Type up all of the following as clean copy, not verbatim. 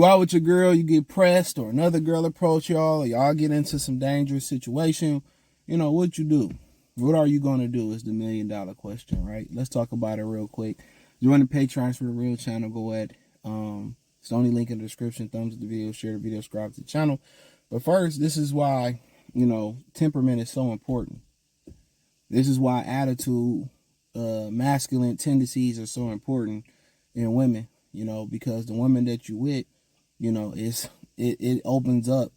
You out with your girl, you get pressed, or another girl approach y'all, or y'all get into some dangerous situation. What you do? What are you going to do is the $1 million question, right? Let's talk about it real quick. Join the Patreon for the real channel. Go ahead. It's the only link in the description. Thumbs up the video, share the video, subscribe to the channel. But first, this is why, temperament is so important. This is why attitude, masculine tendencies are so important in women, because the women that you with, it opens up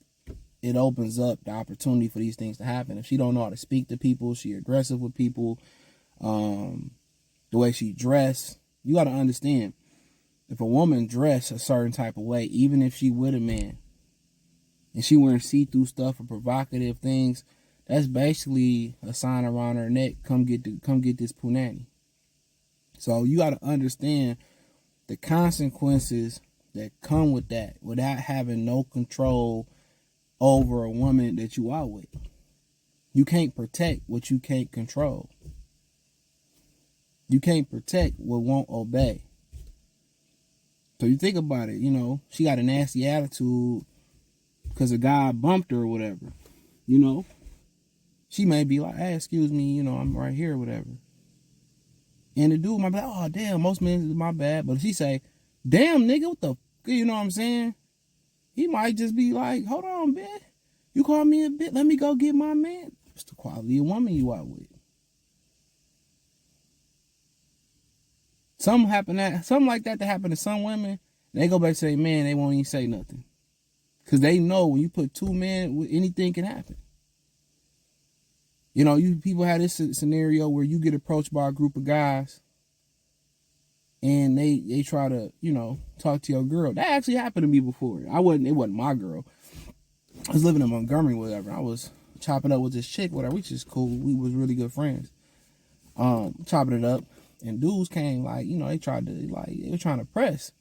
the opportunity for these things to happen. If she don't know how to speak to people, she aggressive with people, the way she dress, you got to understand, if a woman dress a certain type of way, even if she with a man, and she wearing see-through stuff or provocative things, that's basically a sign around her neck, come get this punani. So you got to understand the consequences that come with that, without having no control over a woman that you out with. You can't protect what you can't control. You can't protect what won't obey. So you think about it, she got a nasty attitude because a guy bumped her or whatever, She may be like, hey, excuse me, I'm right here or whatever. And the dude might be like, oh, damn, most men is my bad. But if she say, damn, nigga, what the, you know what I'm saying? He might just be like, hold on, bitch. You call me a bitch, let me go get my man. It's the quality of woman you out with. Something like that to happen to some women, and they go back and say, man, they won't even say nothing. Because they know when you put two men, anything can happen. You people have this scenario where you get approached by a group of guys and they try to, talk to your girl. That actually happened to me before. It wasn't my girl. I was living in Montgomery, whatever. I was chopping up with this chick, whatever, which is cool. We was really good friends. Chopping it up. And dudes came, like, they were trying to press.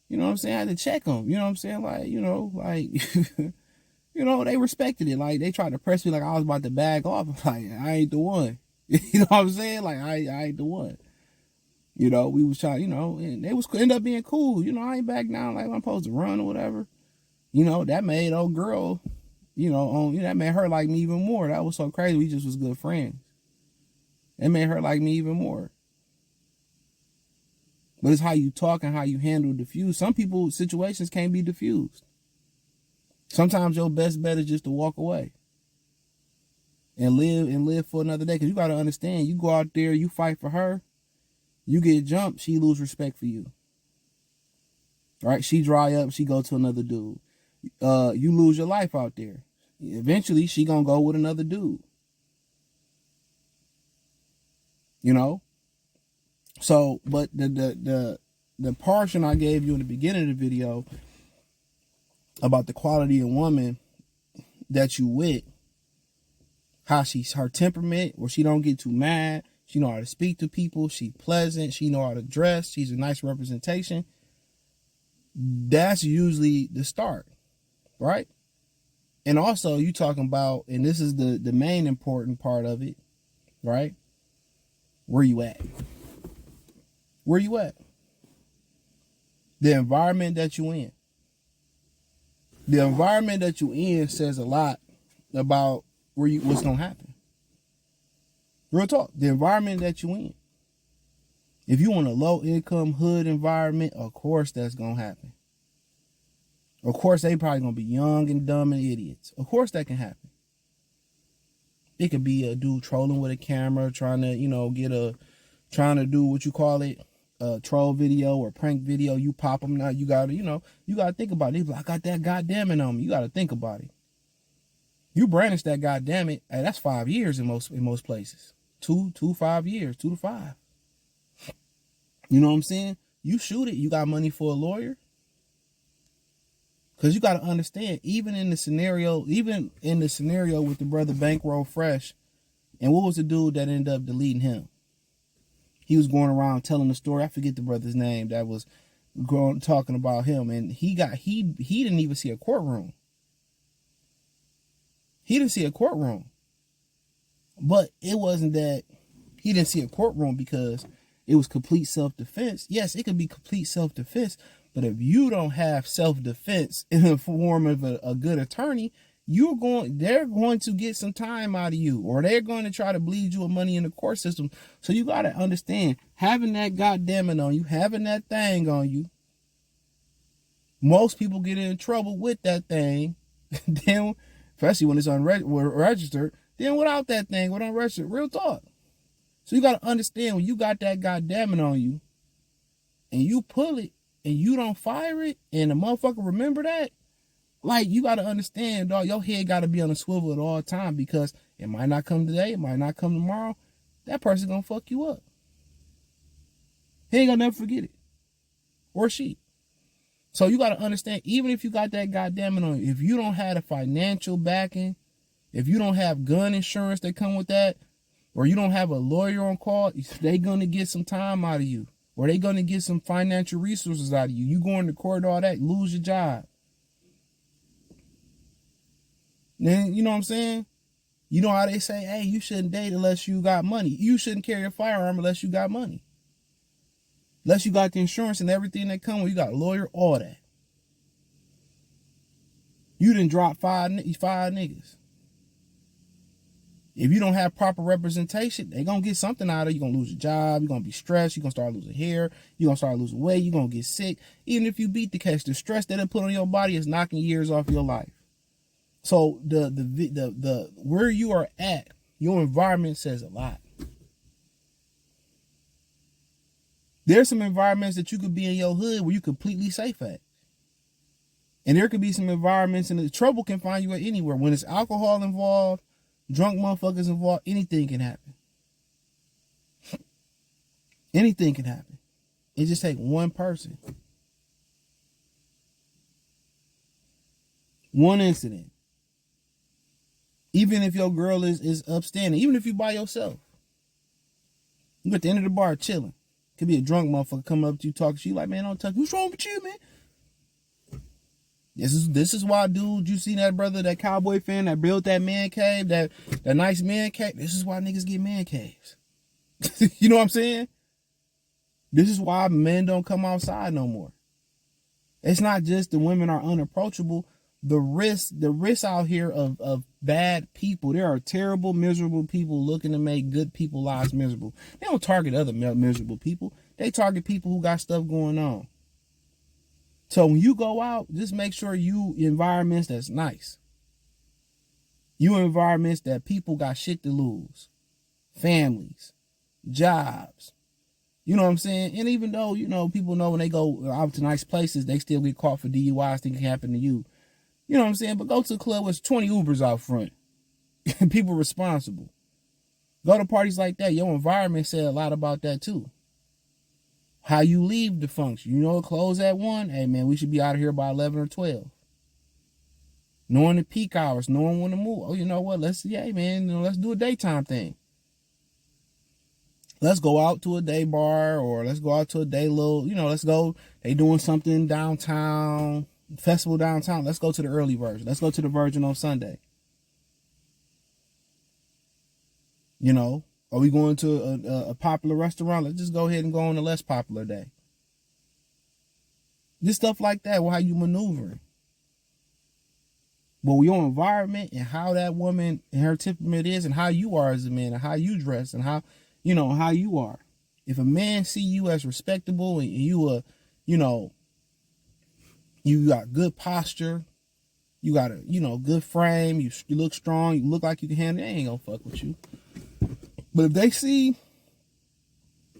You know what I'm saying? I had to check them. You know what I'm saying? They respected it. Like, they tried to press me like I was about to bag off. Like, I ain't the one. You know what I'm saying? Like, I ain't the one. We was trying, and they was end up being cool. I ain't back down like I'm supposed to run or whatever. That made old girl, that made her like me even more. That was so crazy. We just was good friends. It made her like me even more. But it's how you talk and how you handle diffuse. Some people, situations can't be diffused. Sometimes your best bet is just to walk away and live for another day. Because you got to understand, you go out there, you fight for her, you get jumped, she lose respect for you. Right? She dry up, she go to another dude. You lose your life out there. Eventually, she gonna go with another dude. So, but the portion I gave you in the beginning of the video about the quality of woman that you with, how her temperament, where she don't get too mad, she know how to speak to people, she pleasant, she know how to dress, she's a nice representation. That's usually the start, right? And also you talking about, and this is the main important part of it, right? Where you at? Where you at? The environment that you in. The environment that you in says a lot about what's gonna happen. Real talk. The environment that you in. If you want a low income hood environment, of course that's gonna happen. Of course they probably gonna be young and dumb and idiots. Of course that can happen. It could be a dude trolling with a camera, trying to do what you call it, a troll video or prank video. You pop them now. You gotta think about it. I got that goddamn it on me. You gotta think about it. You brandish that goddamn it. Hey, that's 5 years in most places. 5 years, 2 to 5. You know what I'm saying? You shoot it. You got money for a lawyer. Because you got to understand, even in the scenario with the brother Bankroll Fresh, and what was the dude that ended up deleting him? He was going around telling the story. I forget the brother's name that was talking about him, and he didn't even see a courtroom. He didn't see a courtroom. But it wasn't that he didn't see a courtroom because it was complete self-defense. Yes, it could be complete self-defense, But if you don't have self-defense in the form of a good attorney, they're going to get some time out of you, or they're going to try to bleed you of money in the court system. So you got to understand, having that goddamn on you, having that thing on you, most people get in trouble with that thing, then, especially when it's unregistered, then without that thing, with unregistered, real talk. So you got to understand, when you got that goddamn on you, and you pull it, and you don't fire it, and the motherfucker remember that, like, you got to understand, dog, your head got to be on a swivel at all time, because it might not come today, it might not come tomorrow. That person going to fuck you up. He ain't going to never forget it. Or she. So you got to understand, even if you got that goddamn on you, if you don't have a financial backing, if you don't have gun insurance that come with that, or you don't have a lawyer on call, they going to get some time out of you, or they going to get some financial resources out of you. You going to court, all that, lose your job. Then, you know what I'm saying? You know how they say, hey, you shouldn't date unless you got money. You shouldn't carry a firearm unless you got money. Unless you got the insurance and everything that come with, you got a lawyer, all that. You done drop five niggas. If you don't have proper representation, they gonna get something out of you. You're gonna lose your job, you're gonna be stressed, you're gonna start losing hair, you're gonna start losing weight, you're gonna get sick. Even if you beat the case, the stress that it put on your body is knocking years off your life. So the where you are at, your environment says a lot. There's some environments that you could be in your hood where you're completely safe at. And there could be some environments, and the trouble can find you at anywhere. When it's alcohol involved, drunk motherfuckers involved, anything can happen. Anything can happen. It just takes one person. One incident. Even if your girl is upstanding, even if you by yourself. You at the end of the bar chilling. Could be a drunk motherfucker come up to you, talking to you like, man, don't touch me. What's wrong with you, man? This is why, dude, you see that brother, that cowboy fan that built that man cave, that nice man cave. This is why niggas get man caves. You know what I'm saying? This is why men don't come outside no more. It's not just the women are unapproachable. The risk out here of bad people. There are terrible, miserable people looking to make good people lives miserable. They don't target other miserable people. They target people who got stuff going on. So when you go out, just make sure you environments that's nice. You environments that people got shit to lose. Families, jobs. You know what I'm saying? And even though, you know, people know when they go out to nice places, they still get caught for DUIs, things can happen to you. You know what I'm saying? But go to a club with 20 Ubers out front. People responsible. Go to parties like that. Your environment said a lot about that too. How you leave the function. You know, close at 1. Hey, man, we should be out of here by 11 or 12. Knowing the peak hours, knowing when to move. Oh, you know what? Let's do a daytime thing. Let's go out to a day bar, or let's go out to a day let's go. They doing something downtown, festival downtown. Let's go to the early version. Let's go to the Virgin on Sunday. You know, are we going to a popular restaurant? Let's just go ahead and go on a less popular day. Just stuff like that, how you maneuvering. But your environment and how that woman and her temperament is, and how you are as a man, and how you dress, and how you are. If a man see you as respectable, and you got good posture, you got a good frame, you look strong, you look like you can handle it, they ain't gonna fuck with you. But if they see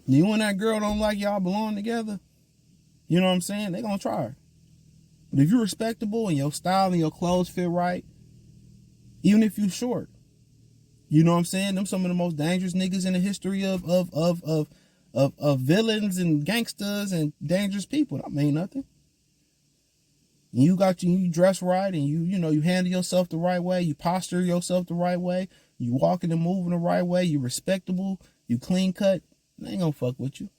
you and that girl don't like y'all belong together, you know what I'm saying, they gonna try. But if you're respectable and your style and your clothes fit right, even if you short, you know what I'm saying, them some of the most dangerous niggas in the history of villains and gangsters and dangerous people. That mean nothing. And you dress right, and you handle yourself the right way, you posture yourself the right way, you walking and moving the right way, you respectable, you clean cut, they ain't gonna fuck with you.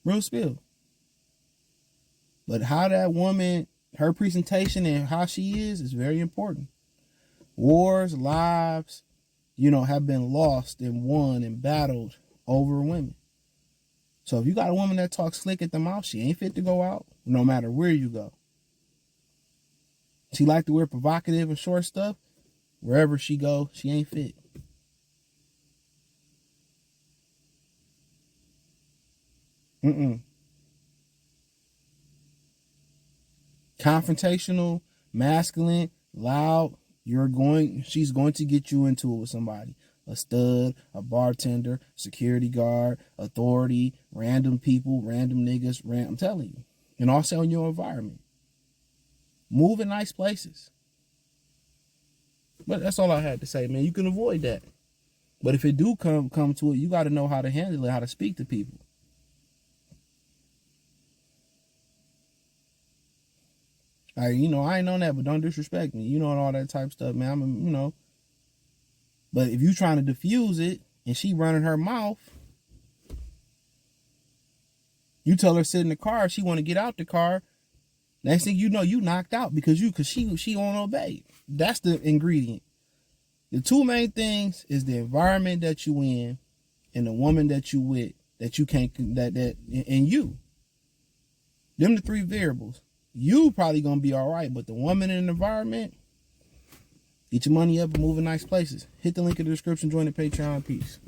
Real spill. But how that woman, her presentation and how she is very important. Wars, lives, have been lost and won and battled over women. So if you got a woman that talks slick at the mouth, she ain't fit to go out, no matter where you go. She like to wear provocative and short stuff. Wherever she go, she ain't fit. Confrontational, masculine, loud. She's going to get you into it with somebody. A stud, a bartender, security guard, authority, random people, random niggas, I'm telling you. And also in your environment. Move in nice places. But that's all I had to say, man. You can avoid that. But if it do come to it, you got to know how to handle it, how to speak to people. I ain't on that, but don't disrespect me. And all that type of stuff, man. But if you trying to diffuse it and she running her mouth, you tell her sit in the car, she want to get out the car. Next thing you know, you knocked out because she won't obey. That's the ingredient. The two main things is the environment that you in and the woman that you with that you can't and you. Them the three variables. You probably gonna be all right, but the woman in the environment, get your money up and move in nice places. Hit the link in the description, join the Patreon. Peace.